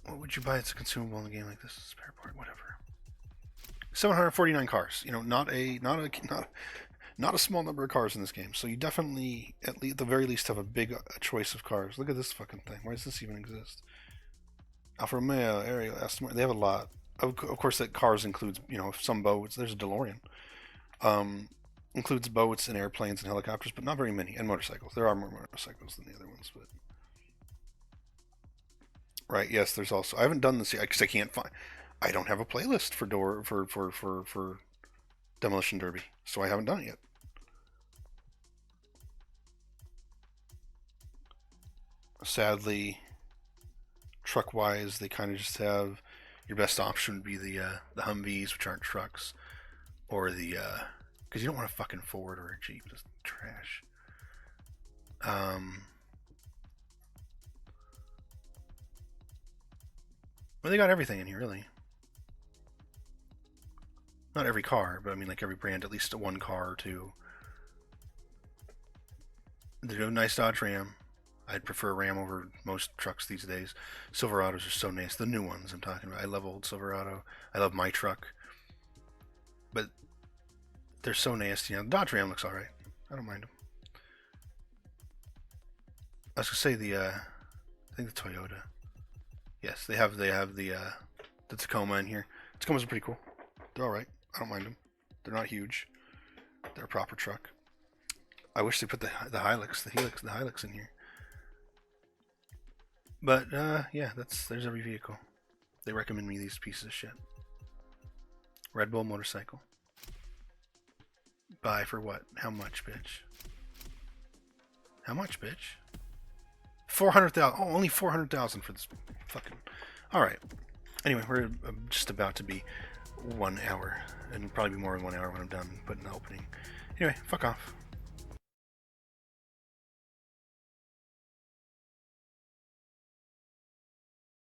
the... What would you buy? It's a consumable in a game like this. Spare part, whatever. 749 cars. You know, not a small number of cars in this game. So you definitely, at the very least, have a big choice of cars. Look at this fucking thing. Why does this even exist? Alfa Romeo, Ariel, Aston Martin. They have a lot. Of course, that cars includes, you know, some boats. There's a DeLorean. Includes boats and airplanes and helicopters, but not very many. And motorcycles. There are more motorcycles than the other ones, but... Right, yes, there's also... I haven't done this yet, because I can't find... I don't have a playlist for Demolition Derby, so I haven't done it yet. Sadly, truck-wise, they kind of just have... Your best option would be the Humvees, which aren't trucks, or the because you don't want a fucking Ford or a Jeep, just trash. Well, they got everything in here, really. Not every car, but I mean, like every brand, at least one car or two. They do a nice Dodge Ram. I'd prefer a Ram over most trucks these days. Silverados are so nice. The new ones I'm talking about. I love old Silverado. I love my truck. But they're so nasty. Now, the Dodge Ram looks alright. I don't mind them. I was going to say I think the Toyota. Yes, they have the Tacoma in here. Tacomas are pretty cool. They're alright. I don't mind them. They're not huge. They're a proper truck. I wish they put the Hilux in here. But, yeah, there's every vehicle. They recommend me these pieces of shit. Red Bull motorcycle. Buy for what? How much, bitch? How much, bitch? 400,000. Oh, only 400,000 for this fucking... Alright. Anyway, we're just about to be 1 hour. And probably be more than 1 hour when I'm done putting the opening. Anyway, fuck off.